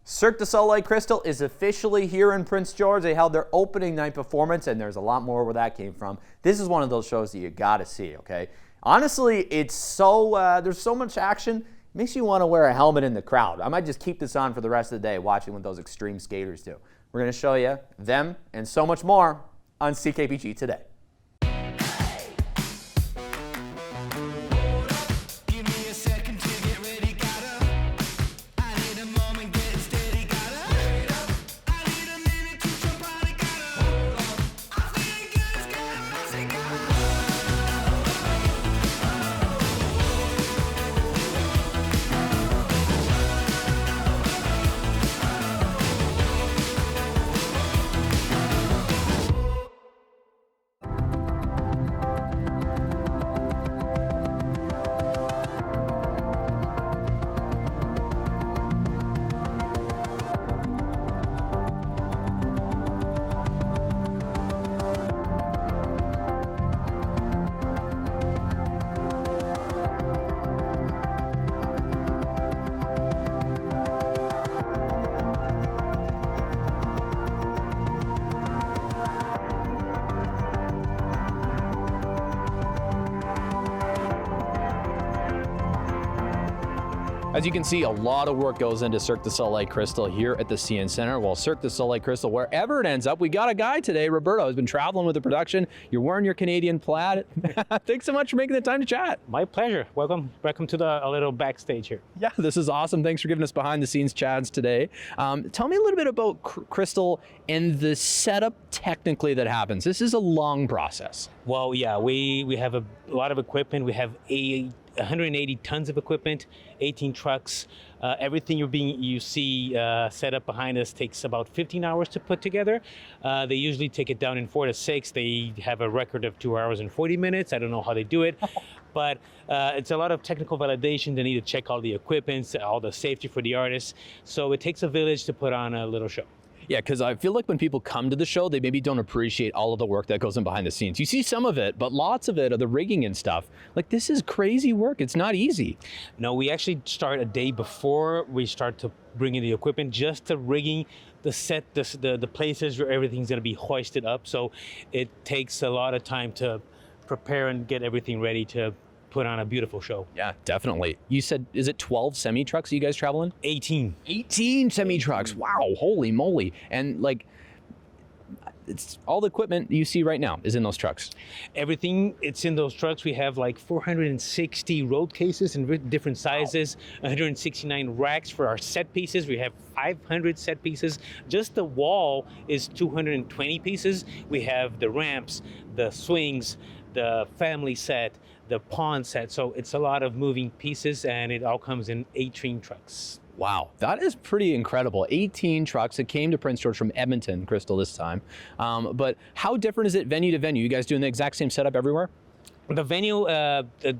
Cirque Du Soleil Crystal is officially here in Prince George. They held their opening night performance, and there's a lot more where that came from. This is one of those shows that you gotta see, okay? Honestly, it's there's so much action, it makes you want to wear a helmet in the crowd. I might just keep this on for the rest of the day watching what those extreme skaters do. We're gonna show you them and so much more on CKPG today. As you can see, a lot of work goes into Cirque du Soleil Crystal here at the CN Center. Well, Cirque du Soleil Crystal, wherever it ends up, we got a guy today, Roberto, who's been traveling with the production. You're wearing your Canadian plaid. Thanks so much for making the time to chat. My pleasure. Welcome to a little backstage here. Yeah, this is awesome. Thanks for giving us behind the scenes chats today. Tell me a little bit about Crystal and the setup technically that happens. This is a long process. Well, yeah, we have a lot of equipment. We have 180 tons of equipment, 18 trucks. Everything you see set up behind us takes about 15 hours to put together. They usually take it down in 4 to 6. They have a record of 2 hours and 40 minutes. I don't know how they do it, but it's a lot of technical validation. They need to check all the equipment, all the safety for the artists. So it takes a village to put on a little show. Yeah, because I feel like when people come to the show, they maybe don't appreciate all of the work that goes in behind the scenes. You see some of it, but lots of it are the rigging and stuff. Like, this is crazy work. It's not easy. No, we actually start a day before we start to bring in the equipment, just to rigging the set, the places where everything's going to be hoisted up. So it takes a lot of time to prepare and get everything ready to put on a beautiful show. Yeah, definitely. You said, is it 12 semi-trucks you guys travel in? 18. 18 semi-trucks. Wow, holy moly. And like, it's all the equipment you see right now is in those trucks. Everything, it's in those trucks. We have like 460 road cases in different sizes, 169 racks for our set pieces. We have 500 set pieces. Just the wall is 220 pieces. We have the ramps, the swings, the family set, the pawn set. So it's a lot of moving pieces, and it all comes in 18 trucks. Wow, that is pretty incredible. 18 trucks. It came to Prince George from Edmonton, Crystal, this time. But how different is it venue to venue? You guys doing the exact same setup everywhere? The venue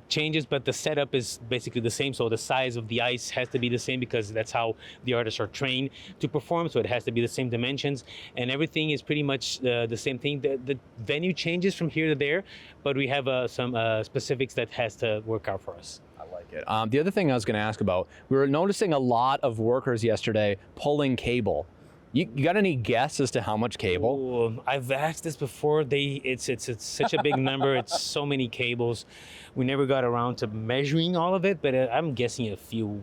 changes, but the setup is basically the same. So the size of the ice has to be the same, because that's how the artists are trained to perform. So it has to be the same dimensions, and everything is pretty much the same thing. The venue changes from here to there, but we have some specifics that has to work out for us. I like it. The other thing I was going to ask about, we were noticing a lot of workers yesterday pulling cable. You got any guess as to how much cable? Oh, I've asked this before. It's such a big number. It's so many cables. We never got around to measuring all of it, but I'm guessing a few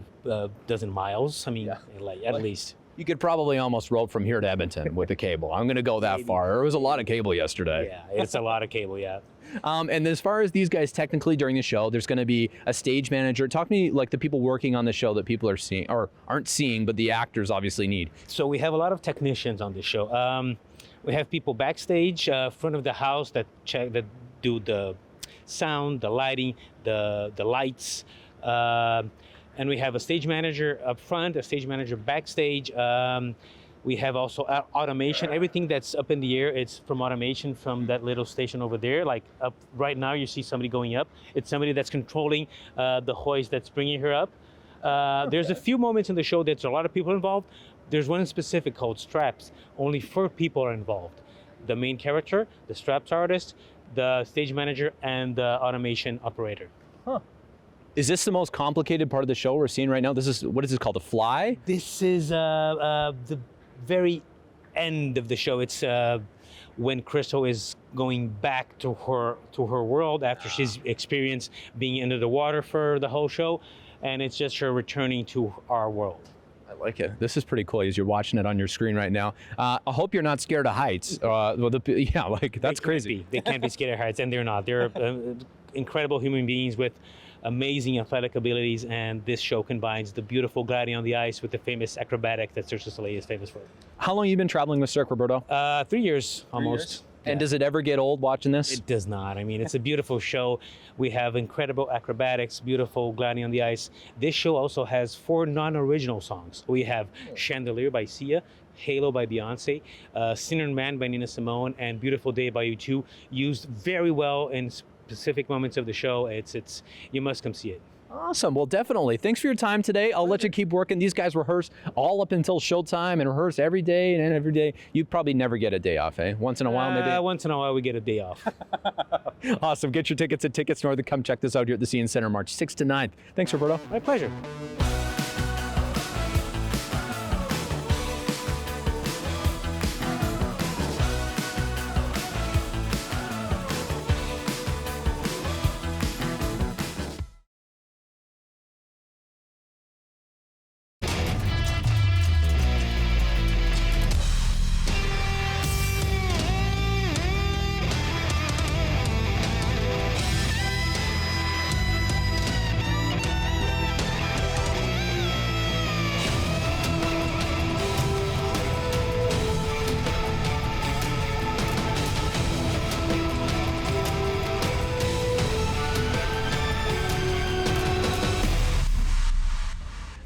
dozen miles. I mean, yeah. At least. You could probably almost rope from here to Edmonton with the cable. I'm going to go that far. There was a lot of cable yesterday. Yeah, it's a lot of cable, yeah. And as far as these guys technically during the show, there's going to be a stage manager. Talk to me like the people working on the show that people are seeing, or aren't seeing, but the actors obviously need. So we have a lot of technicians on the show. We have people backstage, front of the house that do the sound, the lighting, the lights. And we have a stage manager up front, a stage manager backstage. We have also automation. Everything that's up in the air, it's from automation from that little station over there. Like up right now, you see somebody going up. It's somebody that's controlling the hoist that's bringing her up. There's a few moments in the show that's a lot of people involved. There's one in specific called straps. Only 4 people are involved. The main character, the straps artist, the stage manager, and the automation operator. Huh. Is this the most complicated part of the show we're seeing right now? What is this called, a fly? This is the very end of the show. It's when Crystal is going back to her world after she's experienced being under the water for the whole show, and it's just her returning to our world. I like it. This is pretty cool as you're watching it on your screen right now. I hope you're not scared of heights. That's crazy. They can't be scared of heights, and they're not. They're incredible human beings with amazing athletic abilities, and this show combines the beautiful gliding on the ice with the famous acrobatic that Cirque du Soleil is famous for. How long have you been traveling with Cirque, Roberto? 3 years almost. And does it ever get old watching this? It does not. I mean, it's a beautiful show. We have incredible acrobatics, beautiful gliding on the ice. This show also has 4 non-original songs. We have Chandelier by Sia, Halo by Beyonce, Sinner Man by Nina Simone, and Beautiful Day by U2, used very well in specific moments of the show. It's you must come see it. Awesome. Well, definitely. Thanks for your time today. I'll let you keep working. These guys rehearse all up until showtime and rehearse every day and every day. You probably never get a day off, eh? Once in a while, maybe? Once in a while, we get a day off. Awesome. Get your tickets at Tickets North and come check this out here at the CN Center March 6th to 9th. Thanks, Roberto. My pleasure.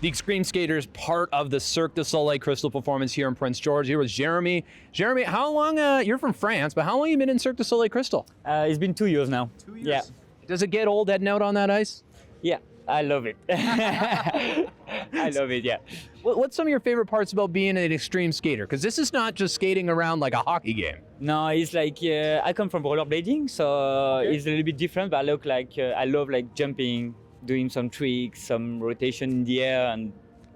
The Extreme Skaters, part of the Cirque du Soleil Crystal performance here in Prince George. Here with Jeremy. Jeremy, how long, you're from France, but how long have you been in Cirque du Soleil Crystal? It's been 2 years now. 2 years? Yeah. Does it get old heading out on that ice? Yeah, I love it. I love it, yeah. What's some of your favorite parts about being an extreme skater? Because this is not just skating around like a hockey game. No, it's like, I come from rollerblading, so it's a little bit different, but I love like jumping, doing some tricks, some rotation in the air, and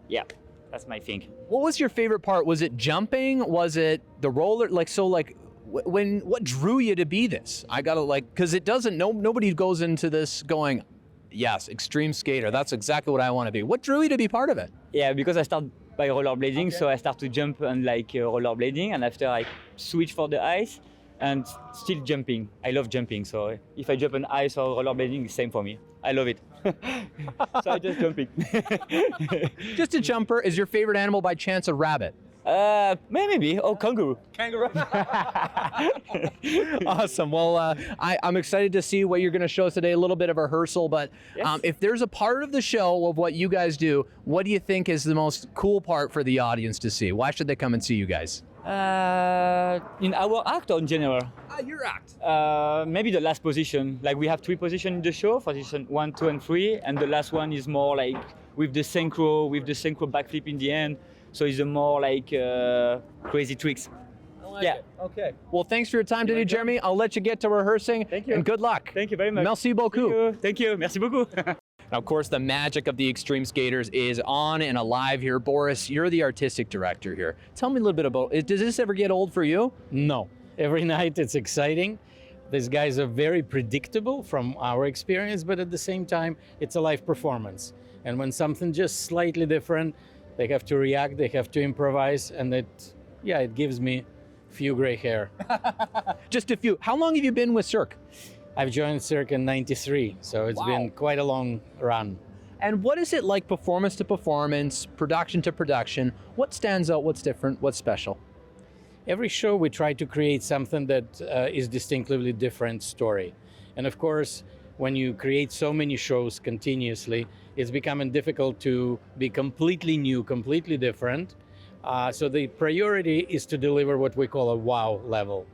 yeah, that's my thing. What was your favorite part? Was it jumping? Was it the roller? What drew you to be this? I gotta because it doesn't, nobody goes into this going, yes, extreme skater, that's exactly what I want to be. What drew you to be part of it? Yeah, because I started by rollerblading, so I start to jump and rollerblading, and after I switch for the ice, and still jumping. I love jumping, so if I jump on ice or rollerblading, it's same for me. I love it. So I just jumping. Just a jumper. Is your favorite animal by chance a rabbit? Maybe. Oh, kangaroo. Kangaroo. Awesome. Well, I'm excited to see what you're going to show us today. A little bit of rehearsal, but Yes. If there's a part of the show of what you guys do, what do you think is the most cool part for the audience to see? Why should they come and see you guys? In our act or in general? Your act. Maybe the last position. Like we have 3 positions in the show, position 1, 2, and 3, and the last one is more like with the synchro backflip in the end. So it's a more like crazy tricks. I like Yeah. it. Okay. Well, thanks for your time today, Jeremy. I'll let you get to rehearsing. Thank you. And good luck. Thank you very much. Merci beaucoup. Thank you. Merci beaucoup. Now, of course, the magic of the Extreme Skaters is on and alive here. Boris, you're the artistic director here. Tell me a little bit about it. Does this ever get old for you? No. Every night it's exciting. These guys are very predictable from our experience, but at the same time, it's a live performance. And when something just slightly different, they have to react, they have to improvise, and it gives me a few gray hair. Just a few. How long have you been with Cirque? I've joined Cirque in '93, so it's been quite a long run. And what is it like performance to performance, production to production? What stands out? What's different? What's special? Every show we try to create something that is distinctively different story. And of course, when you create so many shows continuously, it's becoming difficult to be completely new, completely different. So the priority is to deliver what we call a wow level.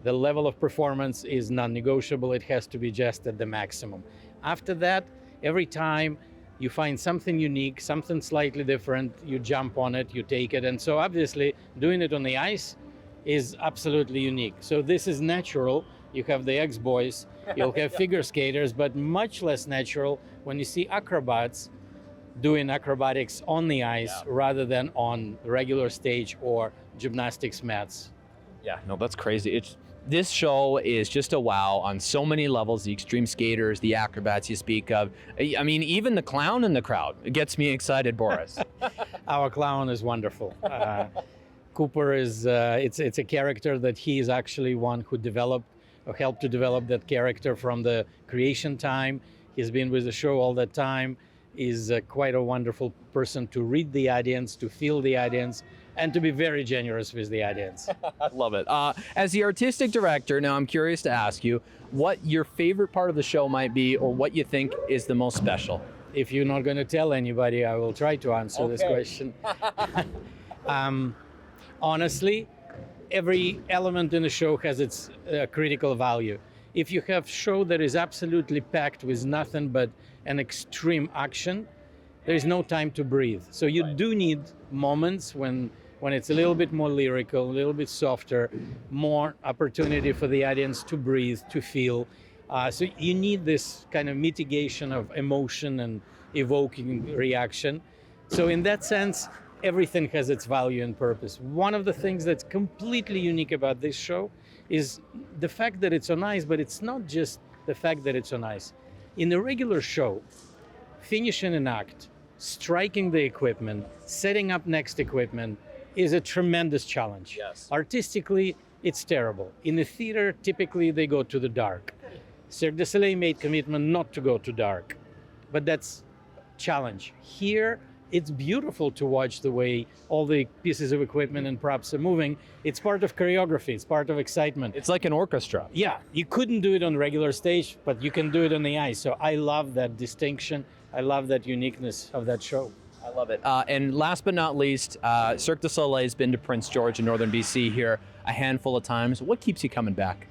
The level of performance is non-negotiable. It has to be just at the maximum. After that, every time you find something unique, something slightly different, you jump on it, you take it. And so obviously doing it on the ice is absolutely unique. So this is natural you have the ex-boys, you'll have figure skaters, but much less natural when you see acrobats doing acrobatics on the ice rather than on the regular stage or gymnastics mats. Yeah, no, that's crazy. This show is just a wow on so many levels. The extreme skaters, the acrobats you speak of. I mean, even the clown in the crowd. It gets me excited, Boris. Our clown is wonderful. Cooper is, it's a character that he is actually one who developed or helped to develop that character from the creation time. He's been with the show all that time. He's quite a wonderful person to read the audience, to feel the audience, and to be very generous with the audience. I love it. As the artistic director, now I'm curious to ask you what your favorite part of the show might be, or what you think is the most special. If you're not going to tell anybody, I will try to answer this question. Honestly, every element in the show has its critical value. If you have a show that is absolutely packed with nothing but an extreme action, there is no time to breathe. So you do need moments when it's a little bit more lyrical, a little bit softer, more opportunity for the audience to breathe, to feel. So you need this kind of mitigation of emotion and evoking reaction. So in that sense, everything has its value and purpose. One of the things that's completely unique about this show is the fact that it's on ice, but it's not just the fact that it's on ice. In a regular show, finishing an act, striking the equipment, setting up next equipment is a tremendous challenge. Yes. Artistically, it's terrible. In the theater, typically they go to the dark. Cirque du Soleil made commitment not to go to dark, but that's challenge. Here, it's beautiful to watch the way all the pieces of equipment and props are moving. It's part of choreography, it's part of excitement. It's like an orchestra. Yeah, you couldn't do it on regular stage, but you can do it on the ice. So I love that distinction. I love that uniqueness of that show. I love it. And last but not least, Cirque du Soleil has been to Prince George in northern BC here a handful of times. What keeps you coming back?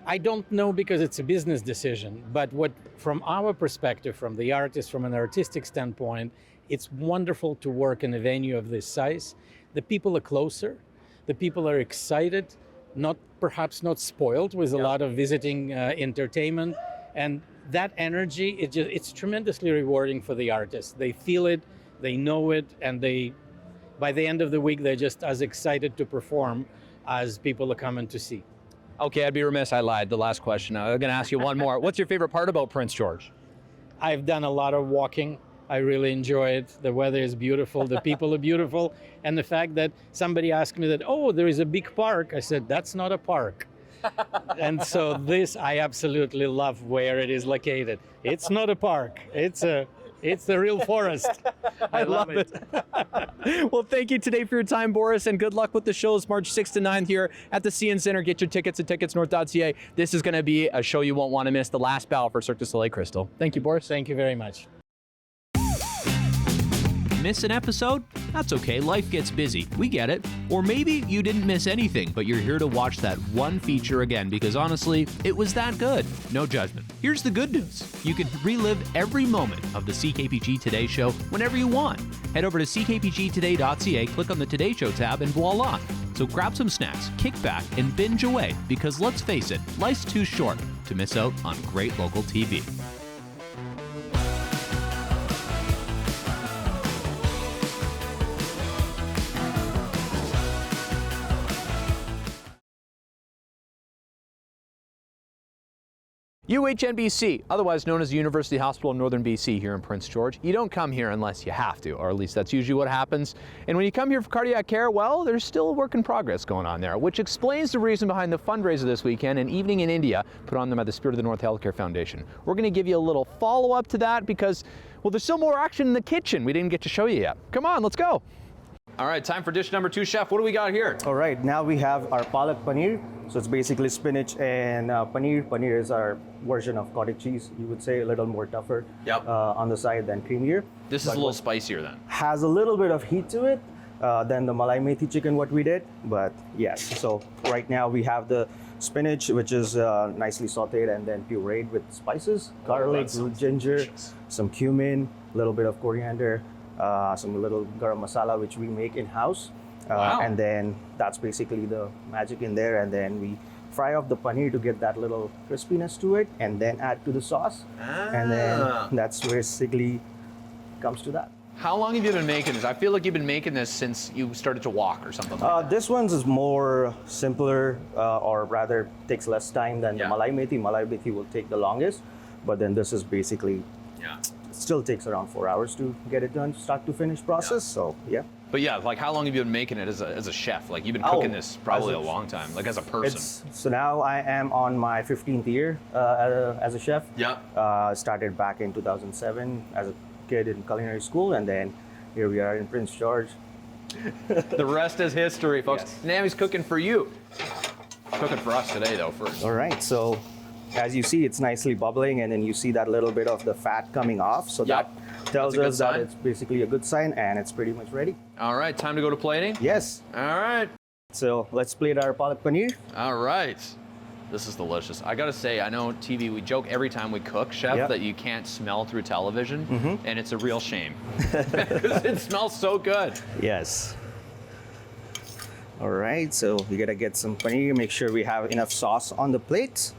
I don't know, because it's a business decision, but from our perspective, from the artist, from an artistic standpoint, it's wonderful to work in a venue of this size. The people are closer, the people are excited, perhaps not spoiled with a lot of visiting entertainment, and that energy, it's tremendously rewarding for the artists. They feel it, they know it, and by the end of the week, they're just as excited to perform as people are coming to see. Okay, I'd be remiss, I lied. The last question. I'm going to ask you one more. What's your favorite part about Prince George? I've done a lot of walking. I really enjoy it. The weather is beautiful, the people are beautiful, and the fact that somebody asked me that, oh, there is a big park. I said, that's not a park. And so I absolutely love where it is located. It's not a park. It's the real forest. I love it. Well, thank you today for your time, Boris, and good luck with the shows March 6th to 9th here at the CN Center. Get your tickets at ticketsnorth.ca. This is going to be a show you won't want to miss, the last battle for Cirque du Soleil Crystal. Thank you, Boris. Thank you very much. Miss an episode? That's okay, life gets busy. We get it. Or maybe you didn't miss anything, but you're here to watch that one feature again because honestly, it was that good. No judgment. Here's the good news. You can relive every moment of the CKPG Today Show whenever you want. Head over to ckpgtoday.ca, click on the Today Show tab, and voila. So grab some snacks, kick back, and binge away because let's face it, life's too short to miss out on great local TV. UHNBC, otherwise known as the University Hospital of Northern BC here in Prince George. You don't come here unless you have to, or at least that's usually what happens. And when you come here for cardiac care, well, there's still a work in progress going on there, which explains the reason behind the fundraiser this weekend, an evening in India, put on by the Spirit of the North Healthcare Foundation. We're going to give you a little follow-up to that because, well, there's still more action in the kitchen we didn't get to show you yet. Come on, let's go. All right, time for dish number 2, Chef. What do we got here? All right, now we have our palak paneer. So it's basically spinach and paneer. Paneer is our version of cottage cheese. You would say a little more tougher on the side than creamier. This is a little spicier then. Has a little bit of heat to it than the Malai Methi chicken what we did. But yes, so right now we have the spinach, which is nicely sauteed and then pureed with spices, garlic, ginger, some cumin, a little bit of coriander, some little garam masala, which we make in-house. And then that's basically the magic in there. And then we fry off the paneer to get that little crispiness to it, and then add to the sauce. And then that's basically comes to that. How long have you been making this? I feel like you've been making this since you started to walk or something like that. This one's is more simpler, or rather takes less time than the malai methi. Malai methi will take the longest, but then this is basically, still takes around 4 hours to get it done, start to finish process. So yeah. But yeah, like how long have you been making it as a chef? Like you've been cooking this probably a long time, like as a person. So now I am on my 15th year as a chef. Yeah. Started back in 2007 as a kid in culinary school, and then here we are in Prince George. The rest is history, folks. Yes. Now he's cooking for you. Cooking for us today, though, first. All right, so as you see, it's nicely bubbling, and then you see that little bit of the fat coming off. So that tells us that it's basically a good sign, and it's pretty much ready. All right, time to go to plating? Yes. All right. So let's plate our palak paneer. All right. This is delicious. I gotta say, I know TV, we joke every time we cook, Chef, that you can't smell through television, and it's a real shame. Because it smells so good. Yes. All right, so we gotta get some paneer, make sure we have enough sauce on the plate.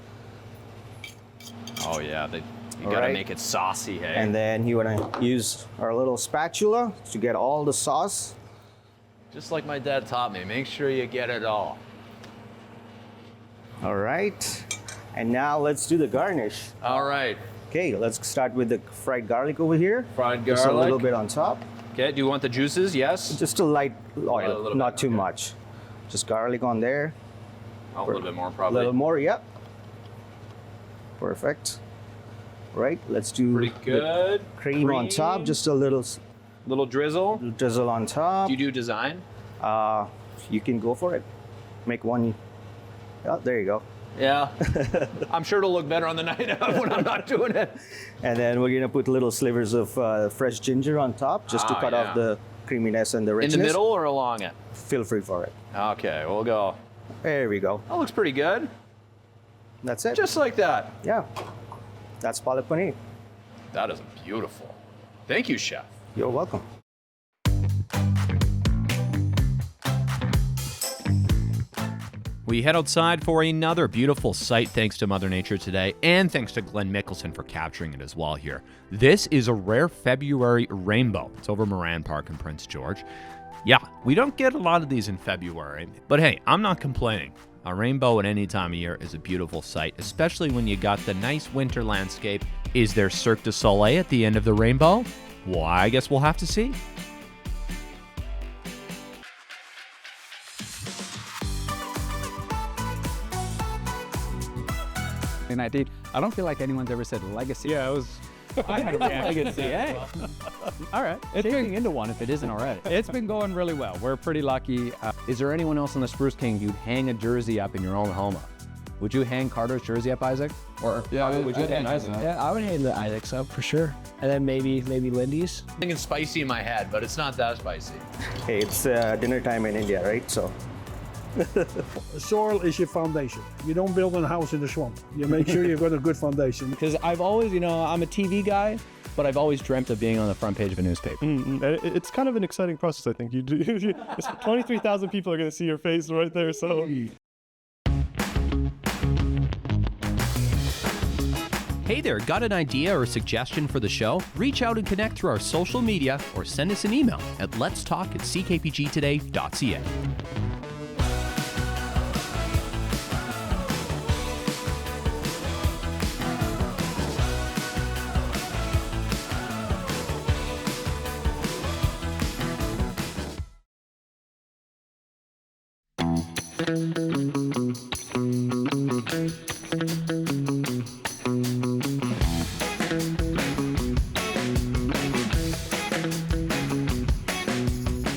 Oh yeah, you gotta make it saucy, hey? And then you wanna use our little spatula to get all the sauce. Just like my dad taught me, make sure you get it all. All right, and now let's do the garnish. All right. Okay, let's start with the fried garlic over here. Fried garlic. Just a little bit on top. Okay, do you want the juices? Yes? Just a light oil, A little not bit, too okay. much. Just garlic on there. Oh, a little bit more, A probably. little more, yep. Perfect. Right, let's do Pretty good. the cream on top, just a little drizzle. drizzle on top. Do you do design? You can go for it. Make one. Oh, there you go. Yeah. I'm sure it'll look better on the night out when I'm not doing it. And then we're gonna put little slivers of fresh ginger on top, just to cut off the creaminess and the In richness. the middle or along it? Feel free for it. Okay, we'll go. There we go. That looks pretty good. That's it. Just like that. Yeah. That's palak paneer. That is beautiful. Thank you, Chef. You're welcome. We head outside for another beautiful sight thanks to Mother Nature today, and thanks to Glenn Mickelson for capturing it as well here. This is a rare February rainbow. It's over Moran Park in Prince George. Yeah, we don't get a lot of these in February, but hey, I'm not complaining. A rainbow at any time of year is a beautiful sight, especially when you got the nice winter landscape. Is there Cirque du Soleil at the end of the rainbow? Well, I guess we'll have to see. And I don't feel like anyone's ever said legacy. Yeah, it was. I had a legacy. Hey. All right. It's Changing into one if it isn't already. It's been going really well. We're pretty lucky. Is there anyone else on the Spruce King you'd hang a jersey up in your own home of? Would you hang Carter's jersey up, Isaac? Or would you hang Isaac? Yeah, I would hang the Isaac's up for sure. And then maybe Lindy's. I'm thinking spicy in my head, but it's not that spicy. Hey, it's dinner time in India, right? So. Soil is your foundation. You don't build a house in the swamp. You make sure you've got a good foundation. Because I've always, I'm a TV guy, but I've always dreamt of being on the front page of a newspaper. It's kind of an exciting process, I think. 23,000 people are going to see your face right there, so. Hey there, got an idea or a suggestion for the show? Reach out and connect through our social media or send us an email at letstalk@ckpgtoday.ca.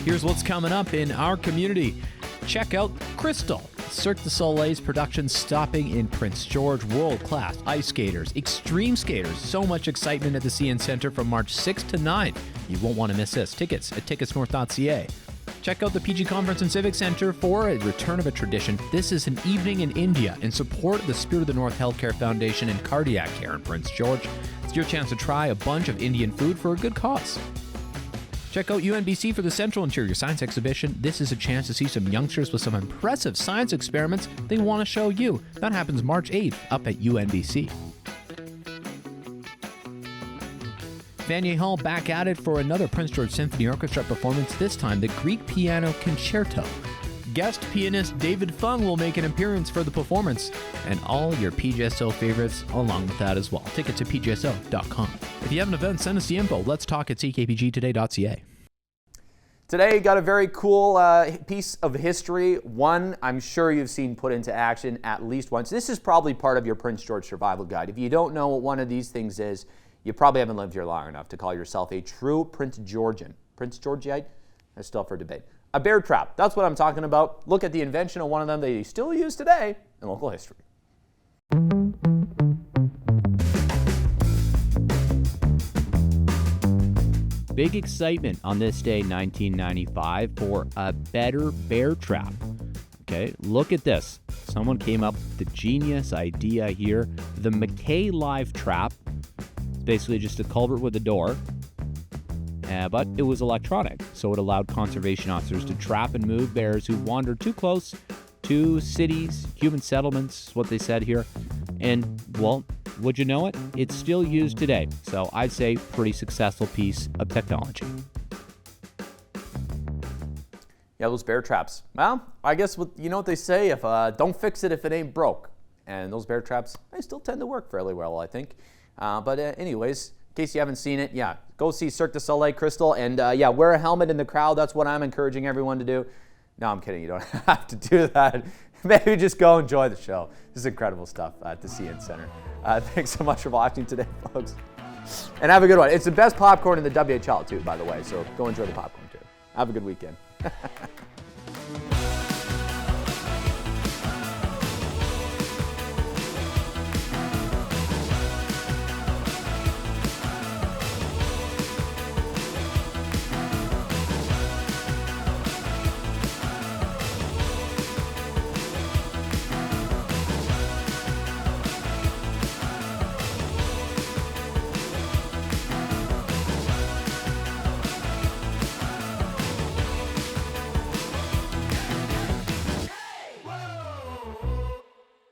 Here's what's coming up in our community. Check out Crystal, Cirque du Soleil's production stopping in Prince George. World-class ice skaters, extreme skaters. So much excitement at the CN Center from March 6th to 9th. You won't want to miss this. Tickets at ticketsnorth.ca. Check out the PG Conference and Civic Center for a return of a tradition. This is an evening in India in support of the Spirit of the North Healthcare Foundation and Cardiac Care in Prince George. It's your chance to try a bunch of Indian food for a good cause. Check out UNBC for the Central Interior Science Exhibition. This is a chance to see some youngsters with some impressive science experiments they want to show you. That happens March 8th up at UNBC. Vanier Hall back at it for another Prince George Symphony Orchestra performance, this time the Greek Piano Concerto. Guest pianist David Fung will make an appearance for the performance, and all your PGSO favorites along with that as well. Tickets at pgso.com. If you have an event, send us the info. Let's talk at ckpgtoday.ca. Today, got a very cool piece of history. One I'm sure you've seen put into action at least once. This is probably part of your Prince George Survival Guide. If you don't know what one of these things is, you probably haven't lived here long enough to call yourself a true Prince Georgian. Prince Georgiite? That's still up for debate. A bear trap. That's what I'm talking about. Look at the invention of one of them that you still use today in local history. Big excitement on this day, 1995, for a better bear trap. Okay, look at this. Someone came up with the genius idea here. The McKay Live Trap. It's basically just a culvert with a door. But it was electronic, so it allowed conservation officers to trap and move bears who wandered too close to cities, human settlements, what they said here. And, well, would you know it? It's still used today. So I'd say pretty successful piece of technology. Yeah, those bear traps. Well, I guess you know what they say, if don't fix it if it ain't broke. And those bear traps, they still tend to work fairly well, I think. But anyways, in case you haven't seen it, yeah, go see Cirque Du Soleil Crystal, and yeah, wear a helmet in the crowd. That's what I'm encouraging everyone to do. No, I'm kidding. You don't have to do that. Maybe just go enjoy the show. This is incredible stuff at the CN Center. Thanks so much for watching today, folks. And have a good one. It's the best popcorn in the WHL, too, by the way, so go enjoy the popcorn, too. Have a good weekend.